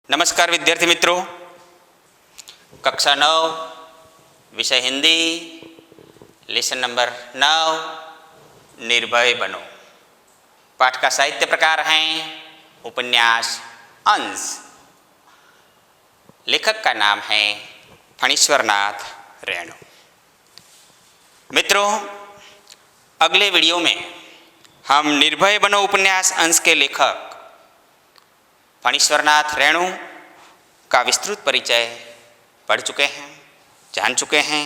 नमस्कार विद्यार्थी मित्रों, कक्षा 9 विषय हिंदी, लेसन नंबर 9 निर्भय बनो। पाठ का साहित्य प्रकार है उपन्यास अंश। लेखक का नाम है फणीश्वरनाथ रेणु। मित्रों, अगले वीडियो में हम निर्भय बनो उपन्यास अंश के लेखक फणीश्वरनाथ रेणु का विस्तृत परिचय पढ़ चुके हैं, जान चुके हैं।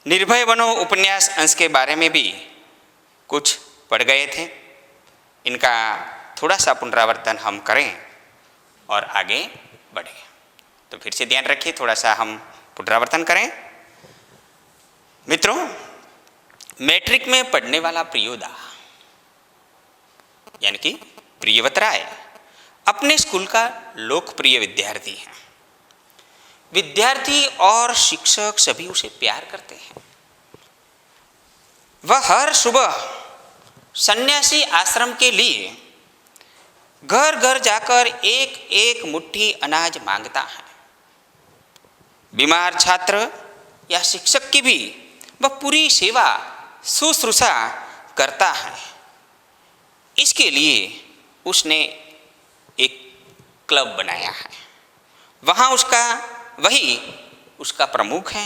निर्भय बनो उपन्यास अंश के बारे में भी कुछ पढ़ गए थे। इनका थोड़ा सा पुनरावर्तन हम करें और आगे बढ़ें। तो फिर से ध्यान रखिए, थोड़ा सा हम पुनरावर्तन करें। मित्रों, मैट्रिक में पढ़ने वाला प्रियोदा यानी कि प्रियव्रत राय अपने स्कूल का लोकप्रिय विद्यार्थी है। विद्यार्थी और शिक्षक सभी उसे प्यार करते हैं। वह हर सुबह सन्यासी आश्रम के लिए घर घर जाकर एक एक मुट्ठी अनाज मांगता है। बीमार छात्र या शिक्षक की भी वह पूरी सेवा शुश्रूषा करता है। इसके लिए उसने एक क्लब बनाया है। वहाँ वही उसका प्रमुख है।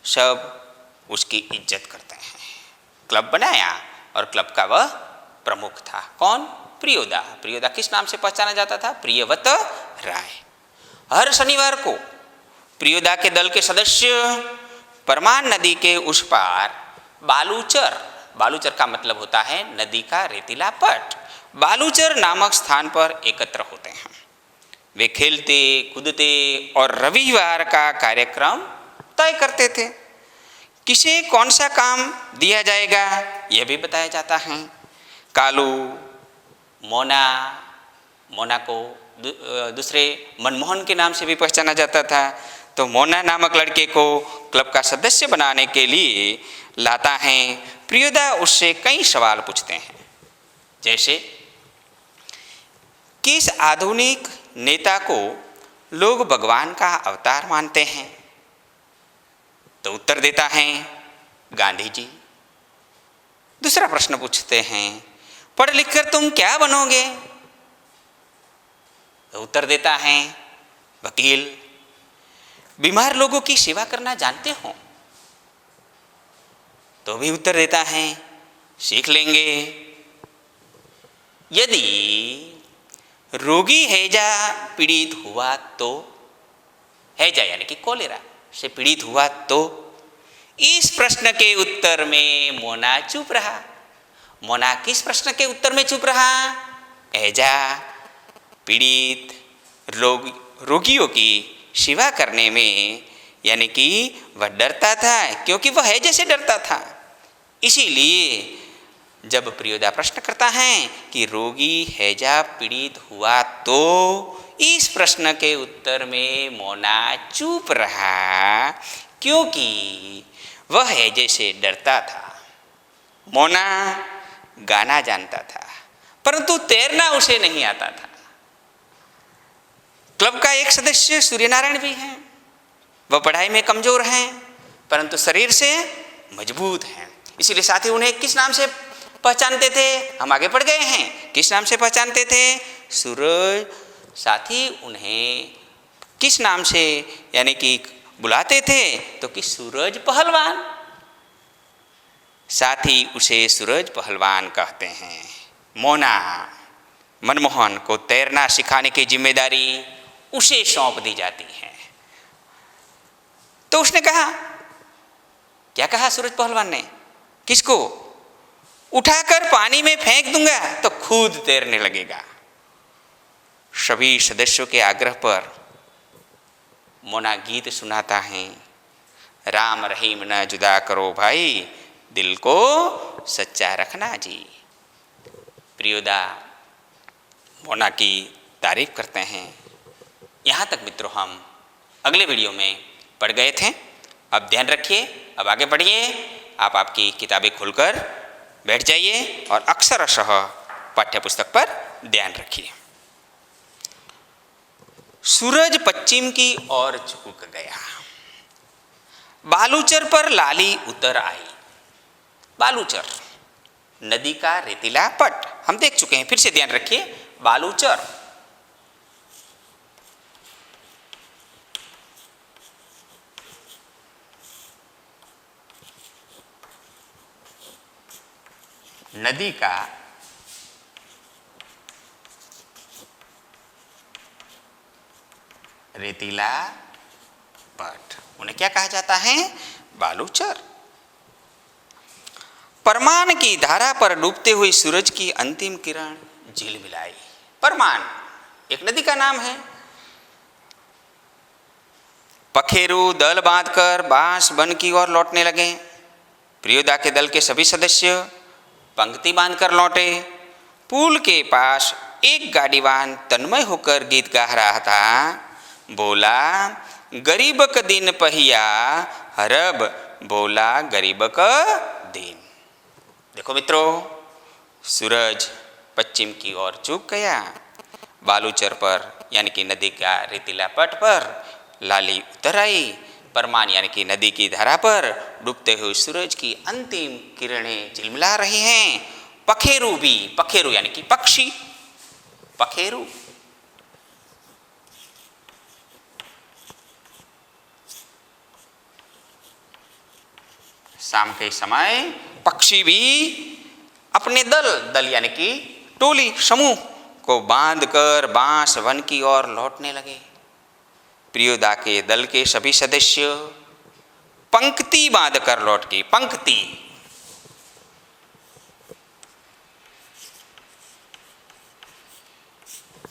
सब उसकी इज्जत करते हैं। क्लब बनाया और क्लब का वह प्रमुख था। कौन? प्रियोदा। प्रियोदा किस नाम से पहचाना जाता था? प्रियव्रत राय। हर शनिवार को प्रियोदा के दल के सदस्य परमान नदी के उस पार बालूचर का मतलब होता है नदी का रेतीला पट, बालूचर नामक स्थान पर एकत्र होते हैं। वे खेलते कूदते और रविवार का कार्यक्रम तय करते थे। किसे कौन सा काम दिया जाएगा यह भी बताया जाता है। कालू, मोना को दूसरे मनमोहन के नाम से भी पहचाना जाता था। तो मोना नामक लड़के को क्लब का सदस्य बनाने के लिए लाता है। प्रियोदा उससे कई सवाल पूछते हैं, जैसे किस आधुनिक नेता को लोग भगवान का अवतार मानते हैं? तो उत्तर देता है गांधी जी। दूसरा प्रश्न पूछते हैं, पढ़ लिख कर तुम क्या बनोगे? तो उत्तर देता है वकील। बीमार लोगों की सेवा करना जानते हो? तो भी उत्तर देता है सीख लेंगे। यदि रोगी हैजा पीड़ित हुआ तो, हैजा यानी कि कोलेरा से पीड़ित हुआ तो? इस प्रश्न के उत्तर में मोना चुप रहा। मोना किस प्रश्न के उत्तर में चुप रहा? हैजा पीड़ित रोगियों की सेवा करने में, यानी कि वह डरता था, क्योंकि वह हैजे से डरता था। इसीलिए जब प्रियोदा प्रश्न करता है कि रोगी हैजा पीड़ित हुआ तो, इस प्रश्न के उत्तर में मोना चुप रहा, क्योंकि वह हैजे से डरता था। मोना गाना जानता था, परंतु तैरना उसे नहीं आता था। क्लब का एक सदस्य सूर्यनारायण भी है। वह पढ़ाई में कमजोर हैं, परंतु शरीर से मजबूत हैं। इसीलिए साथी उन्हें किस नाम से पहचानते थे? हम आगे पढ़ गए हैं। किस नाम से पहचानते थे? सूरज। साथी उन्हें किस नाम से यानी कि बुलाते थे? तो कि सूरज पहलवान। साथी उसे सूरज पहलवान कहते हैं। मोना, मनमोहन को तैरना सिखाने की जिम्मेदारी उसे सौंप दी जाती है। तो उसने कहा, क्या कहा सूरज पहलवान ने? किसको? उठाकर पानी में फेंक दूंगा तो खुद तैरने लगेगा। सभी सदस्यों के आग्रह पर मोना गीत सुनाता है। राम रहीम न जुदा करो भाई, दिल को सच्चा रखना जी। प्रियोदा मोना की तारीफ करते हैं। यहाँ तक मित्रों हम अगले वीडियो में पढ़ गए थे। अब ध्यान रखिए, अब आगे बढ़िए। आप आपकी किताबें खोलकर बैठ जाइए और अक्षरशः पाठ्यपुस्तक पर ध्यान रखिए। सूरज पश्चिम की ओर झुक गया। बालूचर पर लाली उतर आई। बालूचर नदी का रेतीला पट हम देख चुके हैं, फिर से ध्यान रखिए। बालूचर नदी का रेतीला पट, उन्हें क्या कहा जाता है? बालूचर। परमान की धारा पर डूबते हुए सूरज की अंतिम किरण झिलमिलाई। परमान एक नदी का नाम है। पखेरु दल बांधकर बांस वन की ओर लौटने लगे। प्रियोदा के दल के सभी सदस्य पंक्ति बांधकर लौटे। पुल के पास एक गाड़ीवान तन्मय होकर गीत गा रहा था। बोला गरीब क दिन पहिया हरब, बोला गरीब क दिन। देखो मित्रों, सूरज पश्चिम की ओर झुक गया। बालूचर पर यानी कि नदी का रेतीला पट पर लाली उतर आई। परमान यानी कि नदी की धारा पर डूबते हुए सूरज की अंतिम किरणें झिलमिला रही हैं। पखेरु भी, पखेरु यानी कि पक्षी, पखेरु शाम के समय पक्षी भी अपने दल यानी कि टोली समूह को बांधकर बांस वन की ओर लौटने लगे। प्रियोदा के दल के सभी सदस्य पंक्ति बांधकर लौट के, पंक्ति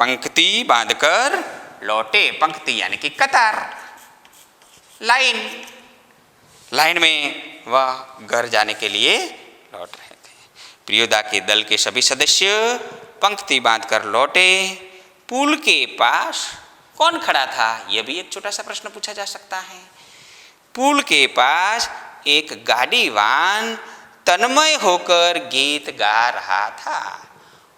पंक्ति बांधकर लौटे। पंक्ति यानी कि कतार, लाइन, लाइन में वह घर जाने के लिए लौट रहे थे। प्रियोदा के दल के सभी सदस्य पंक्ति बांधकर लौटे। पुल के पास कौन खड़ा था? यह भी एक छोटा सा प्रश्न पूछा जा सकता है। पुल के पास एक गाड़ीवान तन्मय होकर गीत गा रहा था।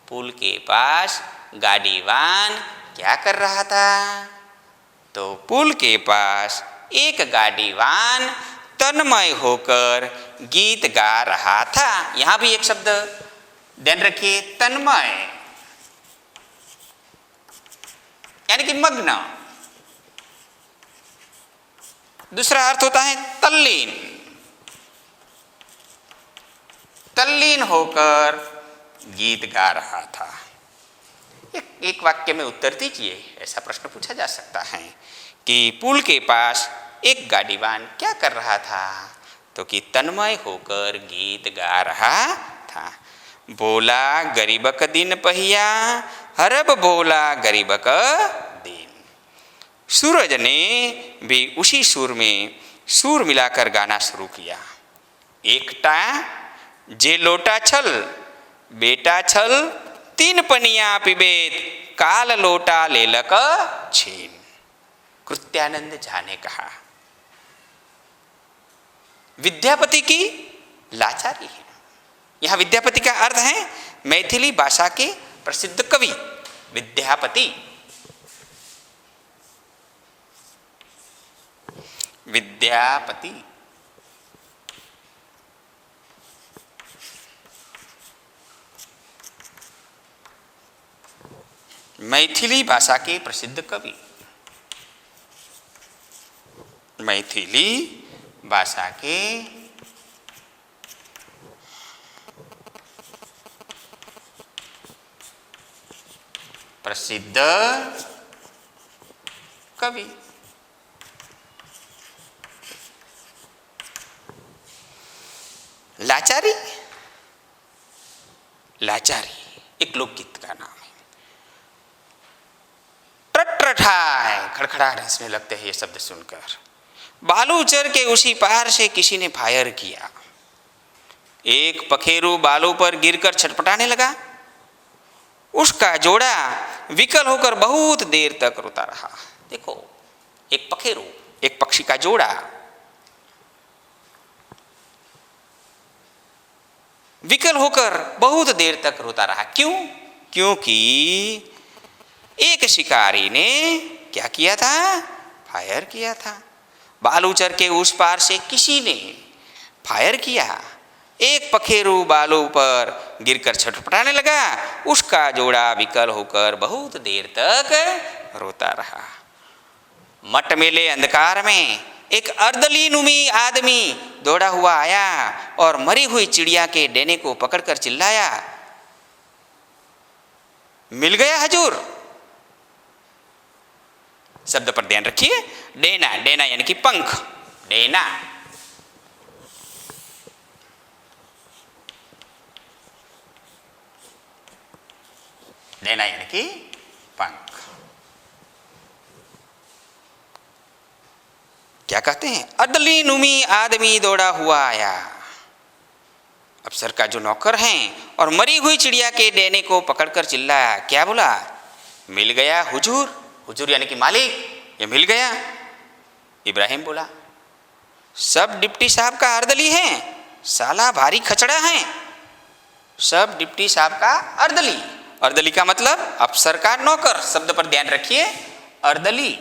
पुल के पास गाड़ीवान क्या कर रहा था? तो पुल के पास एक गाड़ीवान तन्मय होकर गीत गा रहा था। यहां भी एक शब्द ध्यान रखिए, तन्मय यानी कि मग्न। दूसरा अर्थ होता है तल्लीन, तल्लीन होकर गीत गा रहा था। एक वाक्य में उत्तर दीजिए, ऐसा प्रश्न पूछा जा सकता है कि पुल के पास एक गाड़ीवान क्या कर रहा था? तो कि तन्मय होकर गीत गा रहा था। बोला गरीबक दिन पहिया हरब, बोला गरीबक दिन। सूरज ने भी उसी सुर में सुर मिलाकर गाना शुरू किया। एकटा जे लोटा छल बेटा छल, तीन पनिया पिबेत काल लोटा लेलक छीन। कृत्यानंद झा ने कहा। विद्यापति की लाचारी है। यहां विद्यापति का अर्थ है मैथिली भाषा के प्रसिद्ध कवि विद्यापति। विद्यापति मैथिली भाषा के प्रसिद्ध कवि, मैथिली भाषा के प्रसिद्ध कवि। लाचारी, लाचारी एक लोकगीत का नाम है। टटठाय खड़खड़ाहट हंसने लगते हैं ये शब्द सुनकर। बालूचर के उसी पार से किसी ने फायर किया। एक पखेरु बालू पर गिरकर छटपटाने लगा। उसका जोड़ा विकल होकर बहुत देर तक रोता रहा। देखो, एक पखेरु, एक पक्षी का जोड़ा विकल होकर बहुत देर तक रोता रहा। क्यों? क्योंकि एक शिकारी ने क्या किया था? फायर किया था। बालूचर के उस पार से किसी ने फायर किया। एक पखेरु बालू पर गिरकर छटपटाने लगा। उसका जोड़ा विकल होकर बहुत देर तक रोता रहा। मटमेले अंधकार में एक अर्दलीनुमी आदमी दौड़ा हुआ आया और मरी हुई चिड़िया के डेने को पकड़कर चिल्लाया, मिल गया हजूर। शब्द पर ध्यान रखिए। डेना, डेना यानी कि पंख। डेना, डेना यानी कि पंख। क्या कहते हैं? अर्दलीनुमी आदमी दौड़ा हुआ आया। अफसर का जो नौकर हैं और मरी हुई चिड़िया के डेने को पकड़कर चिल्लाया। क्या बोला? मिल गया हुजूर। हुजूर यानी कि मालिक, ये मिल गया। इब्राहिम बोला, सब डिप्टी साहब का अर्दली है, साला भारी खचड़ा है। सब डिप्टी साहब का अर्दली। अर्दली का मतलब अफसर का नौकर। शब्द पर ध्यान रखिए। अर्दली,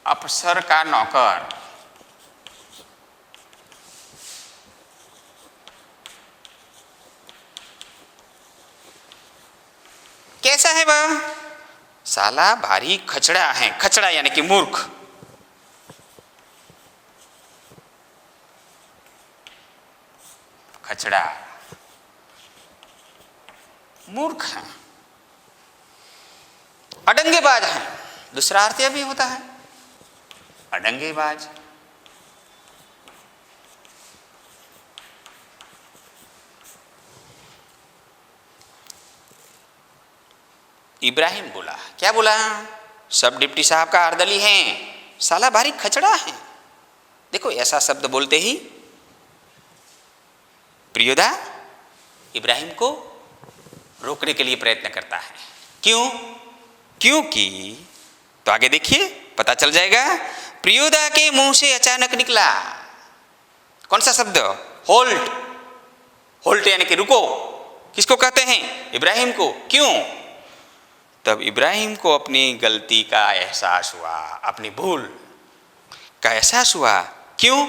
अफसर का नौकर। कैसा है वह? साला भारी खचड़ा है। खचड़ा यानी कि मूर्ख। खचड़ा, मूर्ख है, अडंगेबाज है। दूसरा अर्थ यह भी होता है, अडंगेबाज। इब्राहिम बोला, क्या बोला? सब डिप्टी साहब का अर्दली हैं, साला भारी खचड़ा है। देखो, ऐसा शब्द बोलते ही प्रियोदा इब्राहिम को रोकने के लिए प्रयत्न करता है। क्यों? क्योंकि, तो आगे देखिए पता चल जाएगा। प्रियोदा के मुंह से अचानक निकला कौन सा शब्द? होल्ट। होल्ट यानी कि रुको। किसको कहते हैं? इब्राहिम को। क्यों? तब इब्राहिम को अपनी गलती का एहसास हुआ, अपनी भूल का एहसास हुआ। क्यों?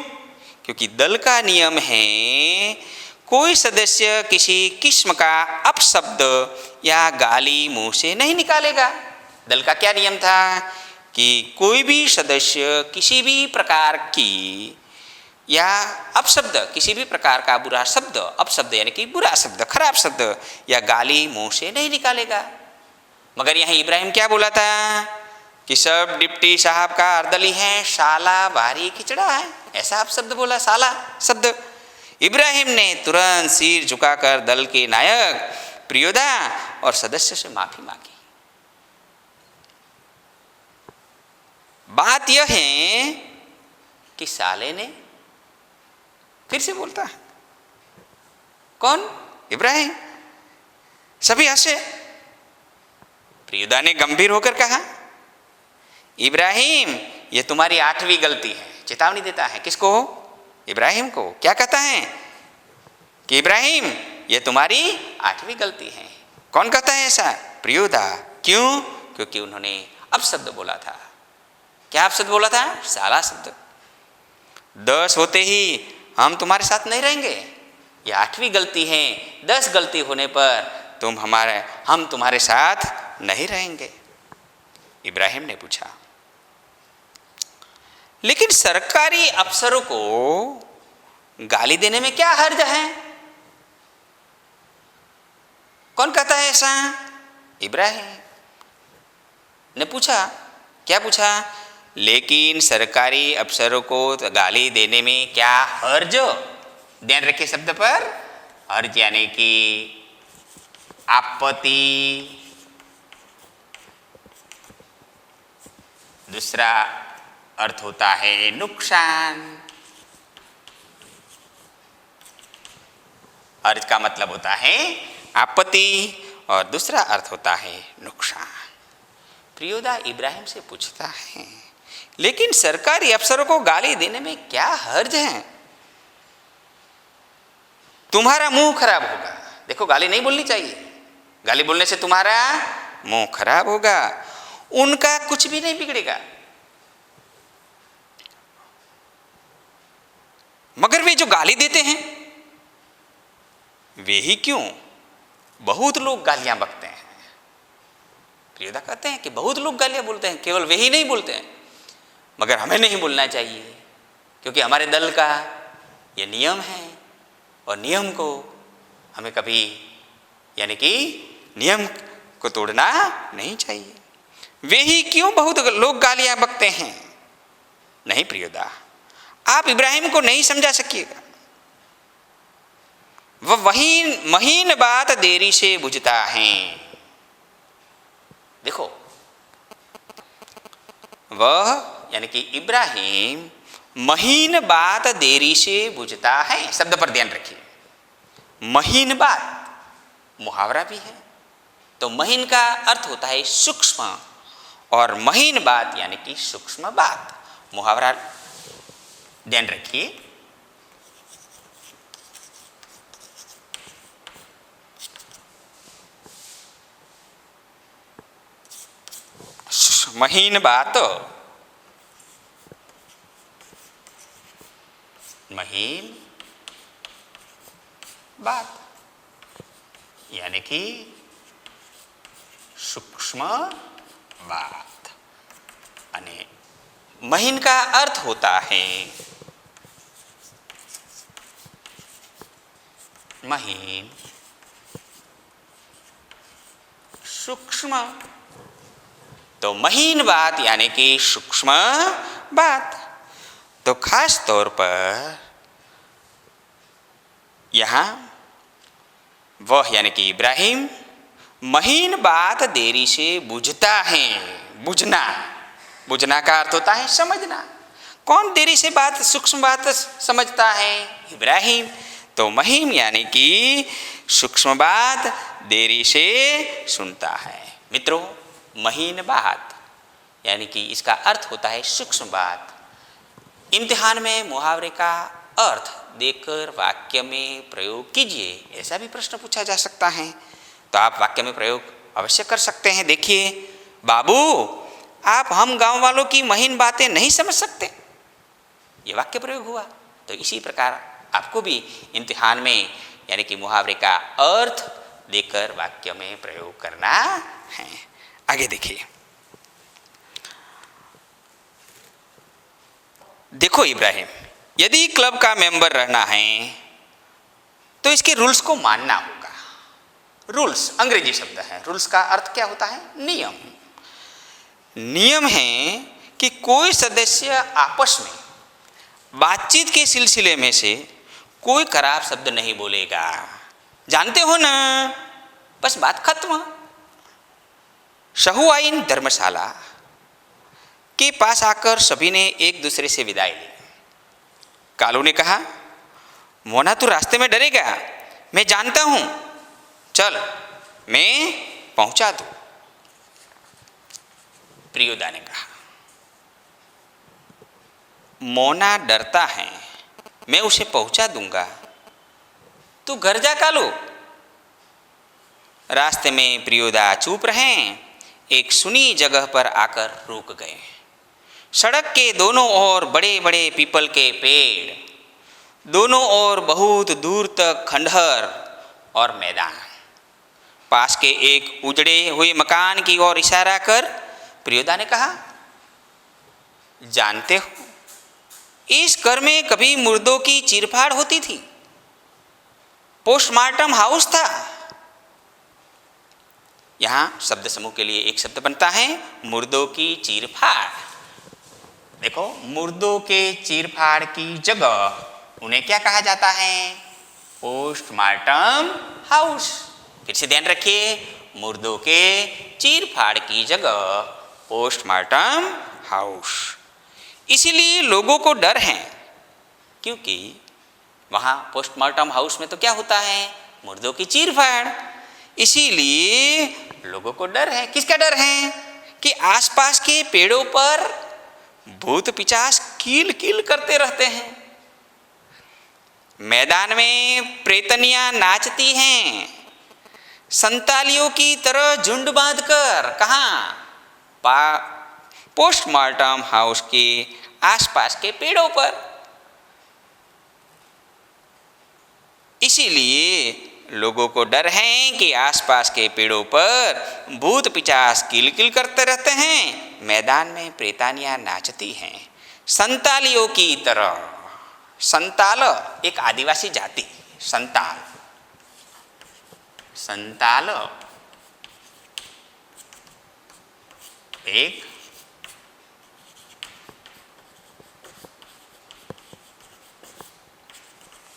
क्योंकि दल का नियम है कोई सदस्य किसी किस्म का अपशब्द या गाली मुंह से नहीं निकालेगा। दल का क्या नियम था कि कोई भी सदस्य किसी भी प्रकार की या अपशब्द, किसी भी प्रकार का बुरा शब्द, अपशब्द यानी कि बुरा शब्द, खराब शब्द या गाली मुंह से नहीं निकालेगा। मगर यहाँ इब्राहिम क्या बोला था कि सब डिप्टी साहब का अर्दली है, साला भारी खिचड़ा है, ऐसा अपशब्द बोला, साला शब्द। इब्राहिम ने तुरंत सिर झुकाकर दल के नायक प्रियोदा और सदस्य से माफी मांगी। बात यह है कि साले ने फिर से बोलता है। कौन? इब्राहिम। सभी हंसे। प्रियोदा ने गंभीर होकर कहा, इब्राहिम ये तुम्हारी 8वीं गलती है। चेतावनी देता है। किसको? इब्राहिम को। क्या कहता है कि इब्राहिम ये तुम्हारी 8वीं गलती है। कौन कहता है ऐसा? प्रियोदा। क्यों? क्योंकि उन्होंने अपशब्द बोला था। क्या अपशब्द बोला था? साला शब्द। 10 होते ही हम तुम्हारे साथ नहीं रहेंगे, ये 8वीं गलती है। 10 गलती होने पर हम तुम्हारे साथ नहीं रहेंगे। इब्राहिम ने पूछा, लेकिन सरकारी अफसरों को गाली देने में क्या हर्ज है? कौन कहता है ऐसा? इब्राहिम ने पूछा। क्या पूछा? लेकिन सरकारी अफसरों को गाली देने में क्या हर्ज? ध्यान रखिए शब्द पर। हर्ज यानी कि आपत्ति। दूसरा अर्थ होता है नुकसान। हर्ज का मतलब होता है आपत्ति और दूसरा अर्थ होता है नुकसान। प्रियोदा इब्राहिम से पूछता है, लेकिन सरकारी अफसरों को गाली देने में क्या हर्ज है? तुम्हारा मुंह खराब होगा। देखो, गाली नहीं बोलनी चाहिए, गाली बोलने से तुम्हारा मुंह खराब होगा, उनका कुछ भी नहीं बिगड़ेगा। मगर वे जो गाली देते हैं, वे ही क्यों, बहुत लोग गालियां बकते हैं। प्रियदा कहते हैं कि बहुत लोग गालियां बोलते हैं, केवल वे ही नहीं बोलते हैं, मगर हमें नहीं बोलना चाहिए, क्योंकि हमारे दल का ये नियम है और नियम को हमें कभी यानी कि नियम को तोड़ना नहीं चाहिए। वे ही क्यों बहुत लोग गालियां बकते हैं। नहीं प्रियदा, आप इब्राहिम को नहीं समझा सकिएगा। वह वही महीन बात देरी से बुझता है। देखो, वह यानी कि इब्राहिम महीन बात देरी से बुझता है। शब्द पर ध्यान रखिए, महीन बात मुहावरा भी है, तो महीन का अर्थ होता है सूक्ष्म, और महीन बात यानी कि सूक्ष्म बात। मुहावरा ध्यान रखिए। महीन बात, महीन बात यानी कि सूक्ष्म बात। यानी महीन का अर्थ होता है महीन, सूक्ष्म। तो महीन बात यानी कि सूक्ष्म बात। तो खास तौर पर यहाँ वह यानी कि इब्राहिम महीन बात देरी से बुझता है। बुझना, बुझना का अर्थ होता है समझना। कौन देरी से बात, सूक्ष्म बात समझता है? इब्राहिम। तो महीन यानी कि सूक्ष्म बात देरी से सुनता है। मित्रों, महीन बात यानी कि इसका अर्थ होता है सूक्ष्म बात। इम्तिहान में मुहावरे का अर्थ देकर वाक्य में प्रयोग कीजिए, ऐसा भी प्रश्न पूछा जा सकता है, तो आप वाक्य में प्रयोग अवश्य कर सकते हैं। देखिए, बाबू आप हम गांव वालों की महीन बातें नहीं समझ सकते, ये वाक्य प्रयोग हुआ। तो इसी प्रकार आपको भी इम्तिहान में यानी कि मुहावरे का अर्थ देकर वाक्य में प्रयोग करना है। आगे देखिए, देखो इब्राहिम, यदि क्लब का मेंबर रहना है तो इसके रूल्स को मानना होगा। रूल्स अंग्रेजी शब्द है, रूल्स का अर्थ क्या होता है? नियम। नियम है कि कोई सदस्य आपस में बातचीत के सिलसिले में से कोई खराब शब्द नहीं बोलेगा। जानते हो ना, बस बात खत्म। शहुआइन धर्मशाला के पास आकर सभी ने एक दूसरे से विदाई ली। कालू ने कहा, मोना तू रास्ते में डरेगा, मैं जानता हूं, चल मैं पहुंचा दूं। प्रियोदा ने कहा, मोना डरता है, मैं उसे पहुंचा दूंगा, तू घर जा कालू। रास्ते में प्रियोदा चुप रहे, एक सुनी जगह पर आकर रुक गए। सड़क के दोनों ओर बड़े बड़े पीपल के पेड़, दोनों ओर बहुत दूर तक खंडहर और मैदान। पास के एक उजड़े हुए मकान की ओर इशारा कर प्रियोदा ने कहा, जानते हो, इस घर में कभी मुर्दों की चीरफाड़ होती थी, पोस्टमार्टम हाउस था। यहां शब्द समूह के लिए एक शब्द बनता है, मुर्दों की चीरफाड़। देखो, मुर्दों के चीरफाड़ की जगह उन्हें क्या कहा जाता है? Postmortem house. फिर से ध्यान रखिए, मुर्दों के चीरफाड़ की जगह पोस्टमार्टम हाउस। इसीलिए लोगों को डर है, क्योंकि वहाँ पोस्टमार्टम हाउस में तो क्या होता है? मुर्दों की चीरफाड़। इसीलिए लोगों को डर है। किसका डर है? कि आसपास के पेड़ों पर भूत पिशाच कील कील करते रहते हैं। मैदान में प्रेतनियां नाचती हैं, संतालियों की तरह झुंड बांधकर कहाँ पोस्टमार्टम हाउस के आसपास के पेड़ों पर। इसीलिए लोगों को डर है कि आसपास के पेड़ों पर भूत पिचास किलकिल करते रहते हैं, मैदान में प्रेतानियां नाचती हैं संतालियों की तरह। संताल एक आदिवासी जाति, संताल संताल एक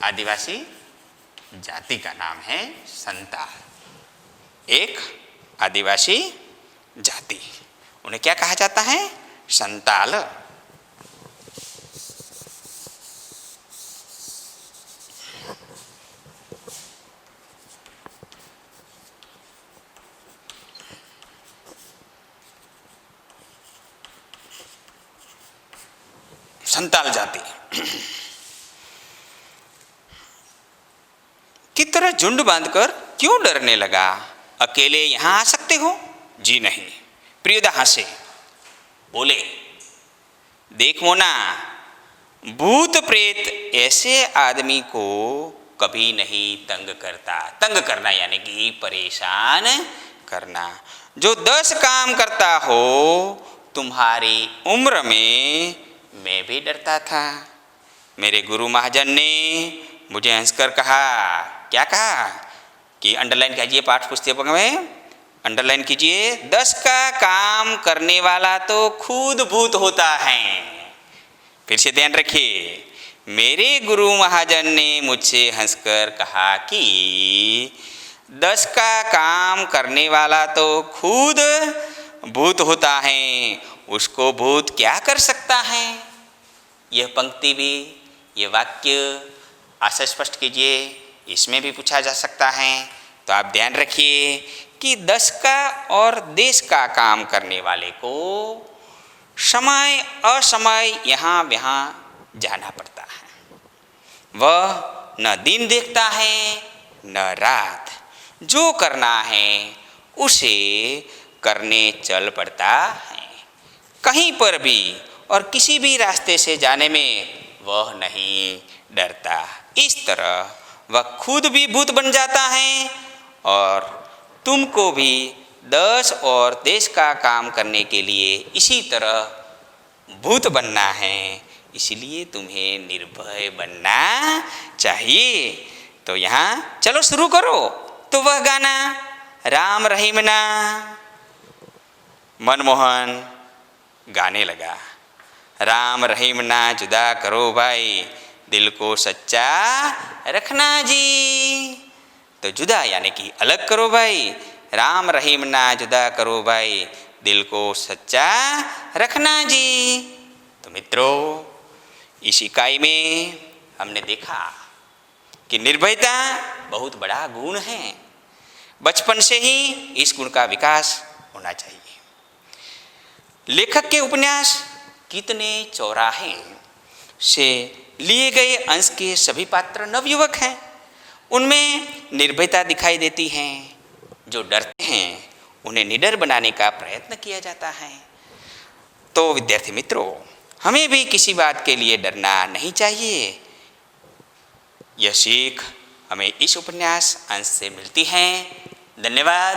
आदिवासी जाति का नाम है संताल। एक आदिवासी जाति, उन्हें क्या कहा जाता है? संताल। संताल जाति की तरह झुंड बांधकर क्यों डरने लगा? अकेले यहां आ सकते हो? जी नहीं। प्रियदा हंसे, बोले, देख मोना, भूत प्रेत ऐसे आदमी को कभी नहीं तंग करता। तंग करना यानी कि परेशान करना। जो 10 काम करता हो, तुम्हारी उम्र में मैं भी डरता था। मेरे गुरु महाजन ने मुझे हंसकर कहा, क्या कहा कि अंडरलाइन कीजिए, पाठ पुस्तक में अंडरलाइन कीजिए, 10 का काम करने वाला तो खुद भूत होता है। फिर से ध्यान रखिए, मेरे गुरु महाजन ने मुझसे हंसकर कहा कि 10 का काम करने वाला तो खुद भूत होता है, उसको भूत क्या कर सकता है? यह पंक्ति भी, यह वाक्य आशय स्पष्ट कीजिए, इसमें भी पूछा जा सकता है। तो आप ध्यान रखिए कि 10 का और देश का काम करने वाले को समय असमय यहाँ वहाँ जाना पड़ता है। वह न दिन देखता है न रात, जो करना है उसे करने चल पड़ता है। कहीं पर भी और किसी भी रास्ते से जाने में वह नहीं डरता। इस तरह वह खुद भी भूत बन जाता है और तुमको भी 10 और देश का काम करने के लिए इसी तरह भूत बनना है। इसलिए तुम्हें निर्भय बनना चाहिए। तो यहाँ चलो शुरू करो। तो वह गाना राम रहीम ना मनमोहन गाने लगा। राम रहीम ना जुदा करो भाई, दिल को सच्चा रखना जी। तो जुदा यानी कि अलग करो भाई, राम रहीम ना जुदा करो भाई, दिल को सच्चा रखना जी। तो मित्रों, इस इकाई में हमने देखा कि निर्भयता बहुत बड़ा गुण है। बचपन से ही इस गुण का विकास होना चाहिए। लेखक के उपन्यास कितने चौराहे से लिए गए अंश के सभी पात्र नवयुवक हैं। उनमें निर्भयता दिखाई देती है। जो डरते हैं उन्हें निडर बनाने का प्रयत्न किया जाता है। तो विद्यार्थी मित्रों, हमें भी किसी बात के लिए डरना नहीं चाहिए। यह सीख हमें इस उपन्यास अंश से मिलती है। धन्यवाद।